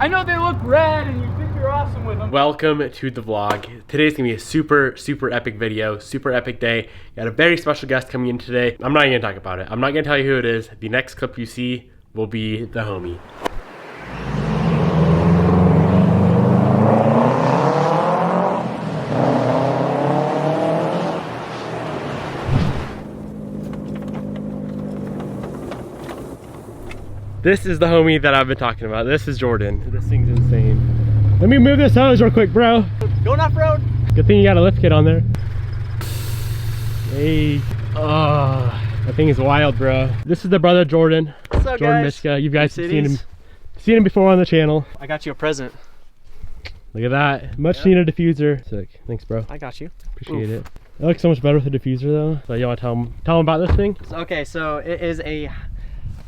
I know they look red and you think you're awesome with them. Welcome to the vlog. Today's gonna be a super epic video, super epic day. Got a very special guest coming in today. I'm not gonna talk about it. I'm not gonna tell you who it is. The next clip you see will be the homie. This is the homie that I've been talking about. This is Jordan. This thing's insane. Let me move this hose real quick, bro. Going off-road. Good thing you got a lift kit on there. Hey. Oh, that thing is wild, bro. This is the brother Jordan. What's up, Jordan guys? Mischka. You guys have seen him before on the channel. I got you a present. Look at that. Much needed diffuser. Sick. Thanks, bro. I got you. Appreciate it. It looks so much better with the diffuser though. So you want to tell him about this thing? Okay, so it is a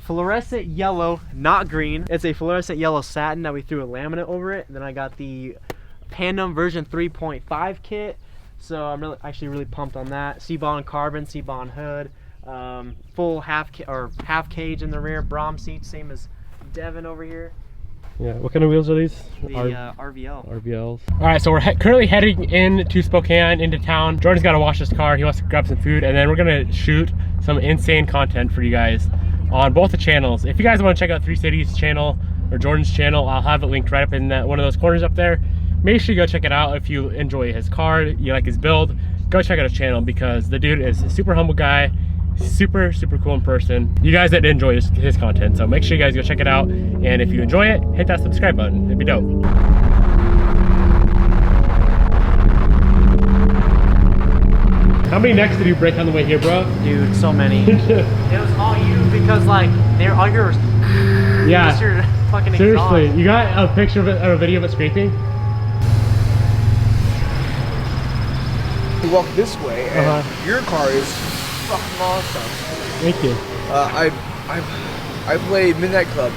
fluorescent yellow, not green. It's a fluorescent yellow satin that we threw a laminate over it. And then I got the Pandem version 3.5 kit. So I'm actually really pumped on that. C-Bond carbon, C-Bond hood, full half cage in the rear, Brom seats, same as Devin over here. Yeah, what kind of wheels are these? The RVL. RVLs. All right, so we're currently heading into Spokane, into town. Jordan's got to wash his car. He wants to grab some food, and then we're gonna shoot some insane content for you guys on both the channels. If you guys want to check out 3 Cities channel or Jordan's channel, I'll have it linked right up in one of those corners up there. Make sure you go check it out. If you enjoy his car, you like his build, go check out his channel because the dude is a super humble guy, super cool in person. You guys that enjoy his content, so make sure you guys go check it out. And if you enjoy it, hit that subscribe button. It'd be dope. How many necks did you break on the way here, bro? Dude, so many. It was all you because like they're all yours. Yeah. Your fucking seriously, exhaust. you got a picture of it or a video of it scraping? You walk this way, and your car is fucking awesome. Thank you. I play Midnight Club.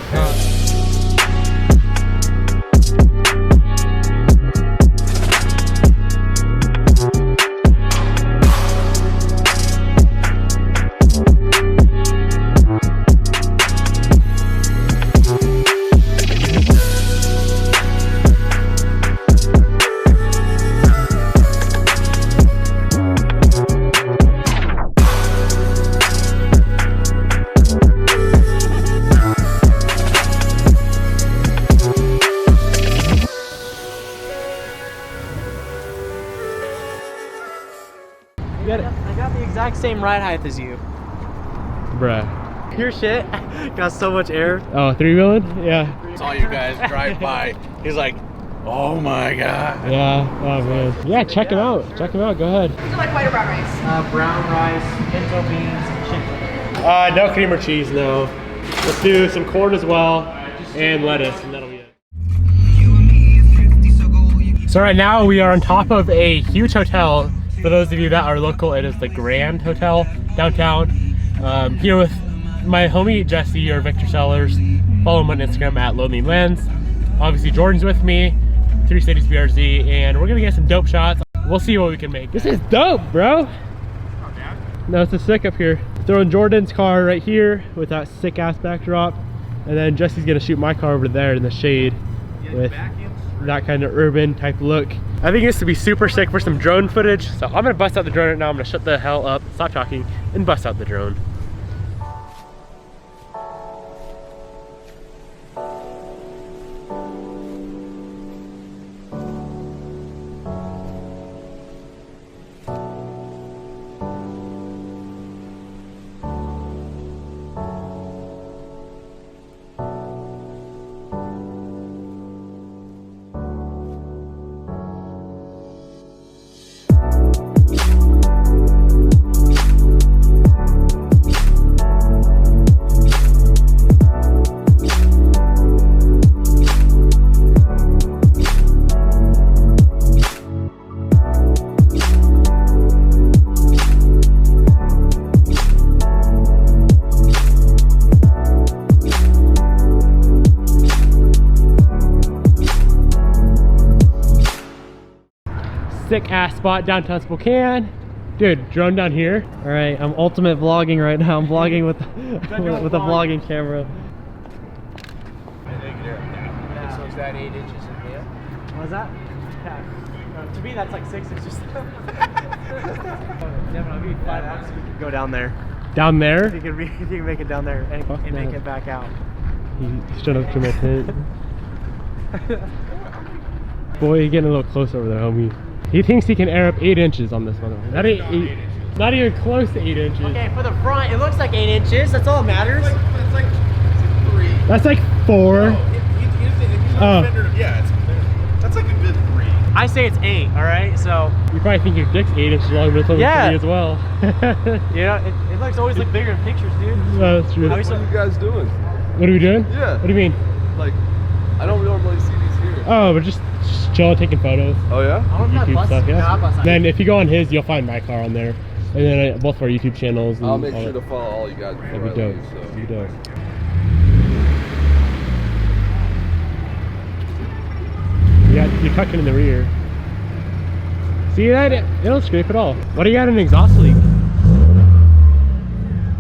I got the exact same ride height as you. Bruh. Your shit got so much air. Oh, 3-wheeling? Yeah. Saw you guys drive by. He's like, oh my god. Yeah. Oh man. Yeah, check him out. Check him out. Go ahead. Is it like white or brown rice? Brown rice, pinto beans, chicken. No cream or cheese, no. Let's do some corn as well and lettuce, and that'll be it. So right now we are on top of a huge hotel. For those of you that are local, it is the Grand Hotel downtown. Here with my homie Jesse or Victor Sellers. Follow him on Instagram at Lonely Lens. Obviously Jordan's with me, 3 Cities BRZ, and we're gonna get some dope shots. We'll see what we can make. This is dope, bro. No, it's a sick up here. Throwing Jordan's car right here with that sick ass backdrop, and then Jesse's gonna shoot my car over there in the shade with that kind of urban type look. I think this would be super sick for some drone footage, so I'm gonna bust out the drone right now. I'm gonna shut the hell up, stop talking, and bust out the drone. sick ass spot downtown Spokane. Dude, drone down here. All right, I'm ultimate vlogging right now. I'm vlogging with with a vlogging camera. Is that 8 inches in here? What's that? Yeah. To me, that's like 6 inches. Devin, I'll give you $5 if you can go down there. Down there? If you can make it down there and make it back out. He stood up to my tent. Boy, you're getting a little close over there, homie. He thinks he can air up 8 inches on this one. That ain't 8. Not even close to 8 inches. Okay, for the front, it looks like 8 inches. That's all that matters. That's like 3. That's like 4. Yeah, that's like a good 3. I say it's 8, all right? So, You probably think your dick's 8 inches long, but it's only Yeah. 3 as well. you know, it looks always look bigger in pictures, dude. No, that's true. How What we What are you guys doing? are we doing? Yeah. What do you mean? Like, I don't normally see these here. Oh, we're just chilling, taking photos. Oh yeah? I'm not YouTube busting. stuff, yeah. No, I'm busting. Then if you go on his, you'll find my car on there. And then both of our YouTube channels. And I'll make all sure that. to follow all you guys before That'd be I dope. leave, so. That'd be dope. You're tucking in the rear. See that? It don't scrape at all. Why do you got an exhaust leak?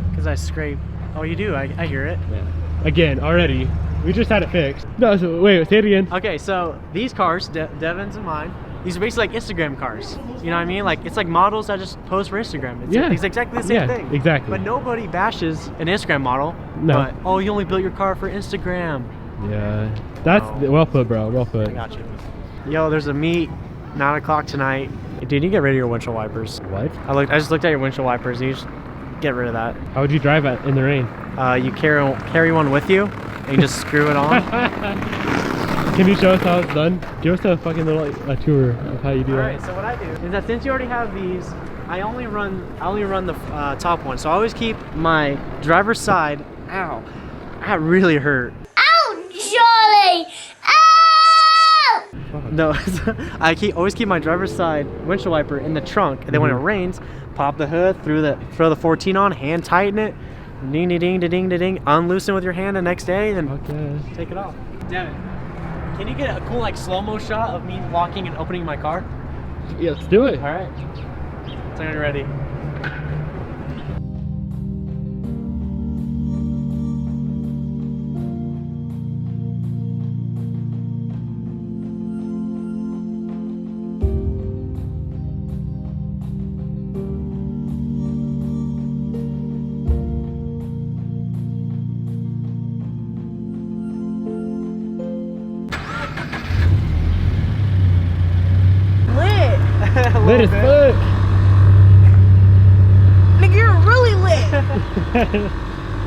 Because I scrape. Oh, you do? I hear it. Yeah. Again, already. We just had it fixed. No, so wait, say it again. Okay, so these cars, Devin's and mine, these are basically like Instagram cars. You know what I mean? Like, it's like models that just post for Instagram. It's exactly the same thing. Exactly. But nobody bashes an Instagram model. No. But, oh, you only built your car for Instagram. Yeah. That's Oh. well put, bro. Well put. I got you. Yo, there's a meet, 9 o'clock tonight. Dude, you get rid of your windshield wipers. What? I just looked at your windshield wipers. You just get rid of that. How would you drive it in the rain? You carry one with you, and you just screw it on. Can you show us how it's done? Give us a fucking little tour of how you do Alright, that. so what I do is that since you already have these, I only run the top one. So I always keep my driver's side. Ow, that really hurt. Ow, Charlie! Ow! No, I always keep my driver's side windshield wiper in the trunk, and then when it rains, pop the hood, throw the 14 on, hand tighten it, ding ding ding ding ding ding, unloosen with your hand the next day, then Okay. take it off. Devin, can you get a cool like slow-mo shot of me locking and opening my car? Yeah, let's do it. All right, so you're ready. Lit as fuck. Nigga, you're really lit.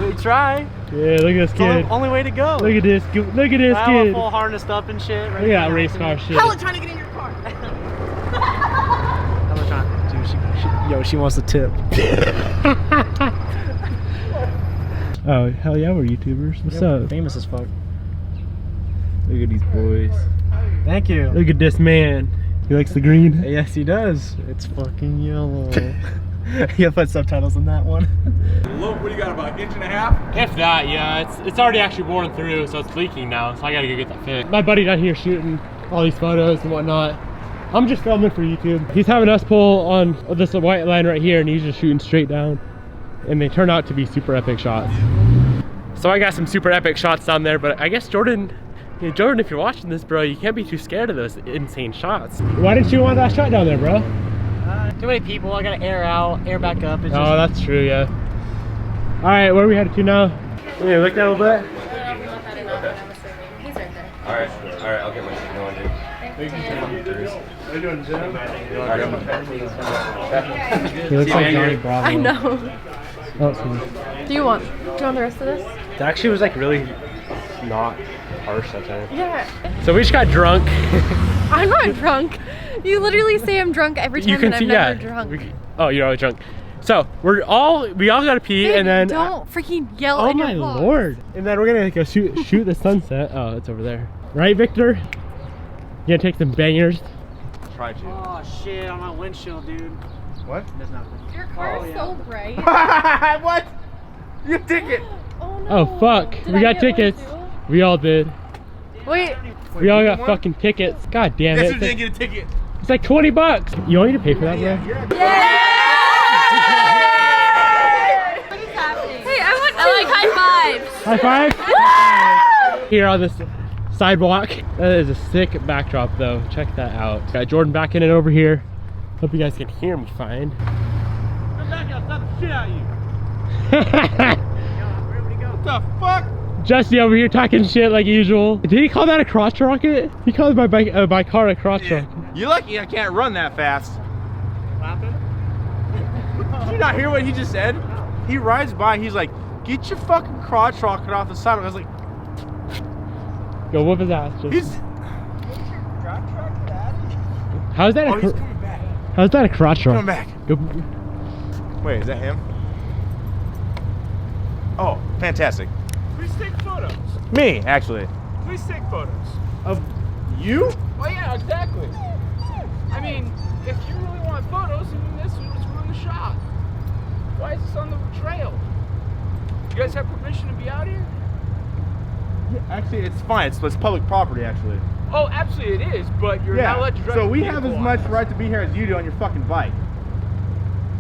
We try. Yeah, look at this It's the kid. only way to go. Look at this. Look at this I'm kid. full harnessed up and shit. Look at that race car shit. Hella trying to get in your car. I'm trying. Dude, she wants a tip. Oh, hell yeah, we're YouTubers. What's up? Famous as fuck. Look at these boys. Thank you. Look at this man. He likes the green. Yes, he does. It's fucking yellow. You gotta put subtitles on that one. Look, what do you got, about 1.5 inches? If that, yeah. It's already actually worn through, so it's leaking now, so I gotta go get that fixed. My buddy down here shooting all these photos and whatnot. I'm just filming for YouTube. He's having us pull on this white line right here, and he's just shooting straight down. And they turn out to be super epic shots. So I got some super epic shots down there, but I guess Jordan, Jordan, if you're watching this, bro, you can't be too scared of those insane shots. Why didn't you want that shot down there, bro? Too many people. I gotta air out, air back up. It's Oh, that's true, yeah. All right, where are we headed to now? Yeah, look that a little bit. Alright, okay, wait, you know what, dude? Are you doing gym? He looks like Johnny Bravo. I know. Oh, sorry. Do you want the rest of this? That actually was like really not harsh that time. Yeah. So we just got drunk. I'm not drunk. You literally say I'm drunk every time, and I'm never drunk. Oh, you're always drunk. So we all gotta pee, Babe, and then don't freaking yell oh in your my vlog. lord! And then we're gonna go shoot the sunset. Oh, it's over there, right, Victor? You gonna take some bangers? Try to. Oh shit, on my windshield, dude. What? There's nothing. Your car is so bright. What? You ticket. Oh no. Oh fuck! Did We I got get one tickets. too? We all did. Wait. We all you got get one? fucking tickets. God damn Guess it! who didn't get a ticket? It's like $20. You want me to pay for that, bro? Hey, I like high fives. High five! Here on this sidewalk. That is a sick backdrop though. Check that out. Got Jordan backing it over here. Hope you guys can hear me fine. Come back, I'll slap the shit out of you. What the fuck? Jesse over here talking shit like usual. Did he call that a crotch rocket? He called my bike, my car a crotch rocket. You're lucky I can't run that fast. Did you not hear what he just said? He rides by, he's like, get your fucking crotch rocket off the sidewalk. I was like, Go whoop his ass. Just. he's... How's that? Oh, he's coming back. How's that a crotch rocket? Coming back. Go. Wait, is that him? Oh, fantastic. Please take photos. Me, actually. Please take photos. Of you? Oh yeah, exactly. I mean, if you really want photos, then this would ruin the shot. Why is this on the trail? You guys have permission to be out here? Yeah, actually, it's fine. It's public property, actually. Oh, absolutely it is, but you're not allowed to drive. So a we have vehicle as on much it. right to be here as you do on your fucking bike.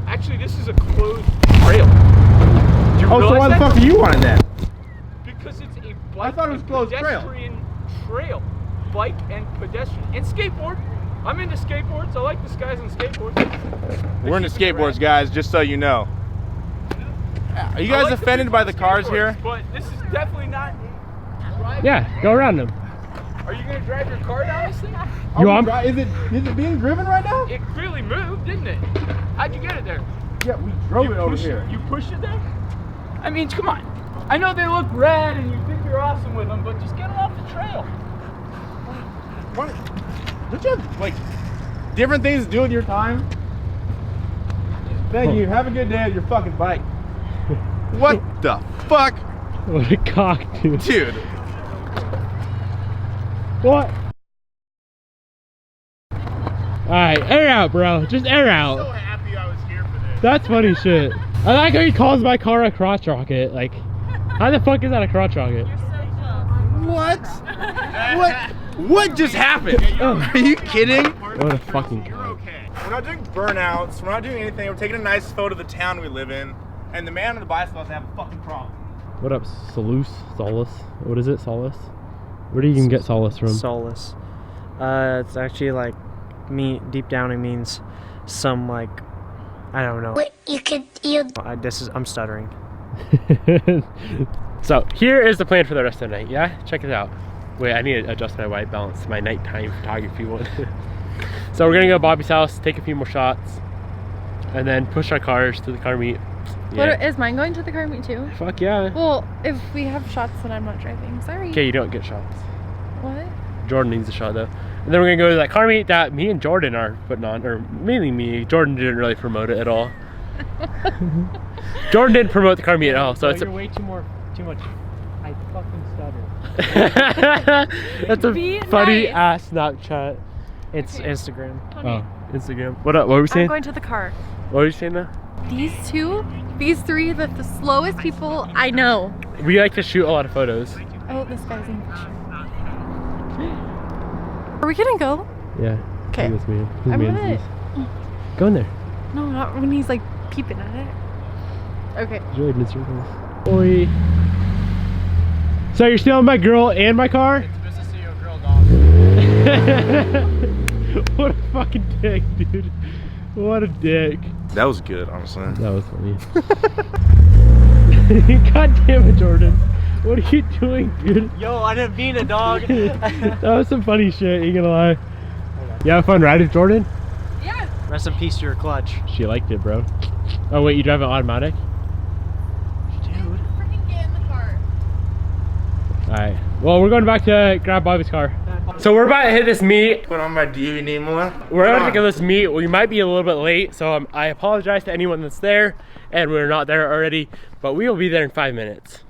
Actually, this is a closed trail. Do you Oh, so realize why the that? fuck are you on it then? Because it's a bike I thought it was and closed trail. pedestrian trail. Bike and pedestrian. And skateboard. I'm into skateboards. I like the guys on skateboards. We're into skateboards, guys, just so you know. Are you I guys like offended people by on the cars skateboards, here? But this is definitely not driving. Yeah, go around them. Are you gonna drive your car down this thing? You want? Is it being driven right now? It really moved, didn't it? How'd you get it there? Yeah, we drove it over pushed here. You pushed it there? I mean, come on. I know they look red and you think you're awesome with them, but just get them off the trail. What? Don't you have, like, different things to do with your time? Thank you. Have a good day with your fucking bike. What the fuck? What a cock, dude. Dude. What? Alright, air out, bro. Just air I'm so out. happy I was here for this. That's funny shit. I like how he calls my car a crotch rocket. Like, how the fuck is that a crotch rocket? What? What just happened? Are you kidding? What a fucking cock. Okay. We're not doing burnouts. We're not doing anything. We're taking a nice photo of the town we live in. And the man on the bicycle has to have a fucking problem. What up, Solace? What is it, Solace? Where do you even get solace from? Solace. It's actually like deep down it means some like I don't know. I'm stuttering. So here is the plan for the rest of the night. Yeah, check it out. Wait, I need to adjust my white balance to my nighttime photography one. So we're gonna go to Bobby's house, take a few more shots, and then push our cars to the car meet. What, Yeah. is mine going to the car meet too? Fuck yeah. Well, if we have shots, then I'm not driving. Sorry. Okay, you don't get shots. What? Jordan needs a shot though. And then we're gonna go to that car meet that me and Jordan are putting on, or mainly me. Jordan didn't really promote it at all. Jordan didn't promote the car meet at all, so it's you're way too much. I fucking stutter. that's a Be funny nice. ass Snapchat. It's Instagram. Oh, Instagram. What up? What were we I'm saying? going to the car. What were you saying now? These three, the slowest people I know. We like to shoot a lot of photos. Oh, this guy's in the picture. Are we gonna go? Yeah. Okay. This man. I'm gonna. Go in there. No, not when he's like peeping at it. Okay. Really in circles. Oi. So you're stealing my girl and my car? It's business to see your girl, dog. What a fucking dick, dude. What a dick. That was good, honestly. That was funny. God damn it, Jordan. What are you doing, dude? Yo, I didn't mean a dog. That was some funny shit, ain't gonna lie. You have fun riding, Jordan? Yeah. Rest in peace to your clutch. She liked it, bro. Oh wait, you drive an automatic? Dude. Freaking get in the car. Alright. Well, we're going back to grab Bobby's car. So we're about to hit this meet. Put on my DV Niemela. We're about to go to this meet. We might be a little bit late, so I apologize to anyone that's there, and we're not there already, but we will be there in 5 minutes.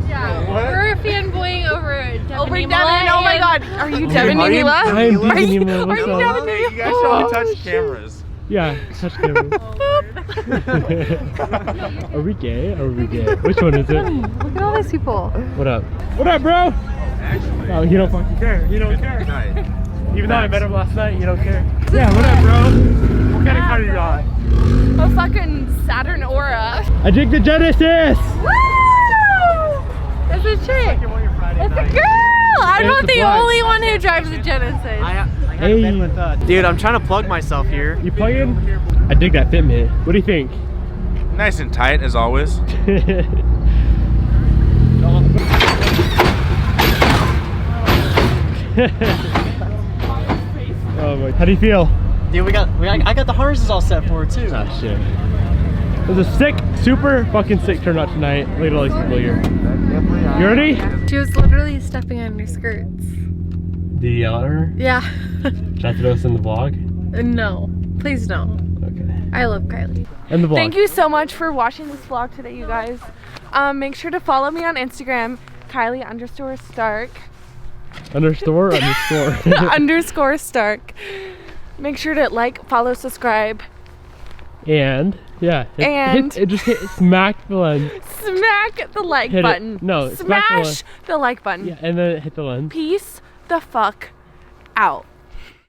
Yeah. We're fanboying over Devin. Over Niemela Devin, oh my and- God. Are you Devin I am Niemela? Devin Are you Niemela, what's Devin up? Niemela? You guys should only touch cameras. Yeah, touch camera. Are we gay? Are we gay? Which one is it? Look at all these people. What up? What up, bro? Oh, you don't fucking care. You don't care. Even though I met him last night, you don't care. Yeah, what up, bro? What kind of car you got? A fucking Saturn Aura. I dig the Genesis! Woo! It's a chick. It's a girl! I'm not the only one who drives a Genesis. I got a bed with dude, I'm trying to plug myself here. You plug in? I dig that fitment. What do you think? Nice and tight as always. Oh my, how do you feel? Dude, I got the harnesses all set for it too. Ah, shit. It was a sick, super fucking sick turnout tonight. Look at all these people here. You ready? She was literally stepping on your skirts. Do you yell at her? Yeah. Should I have to do this in the vlog? No, please no. Okay. I love Kylie. In the vlog. Thank you so much for watching this vlog today, you guys. Make sure to follow me on Instagram, Kylie_Stark. Underscore. Underscore Stark. Make sure to like, follow, subscribe. And yeah, just hit smack the lens. Smack the like Hit it. button. No, smack the smash the like button. Yeah, and then hit the lens. Peace the fuck out.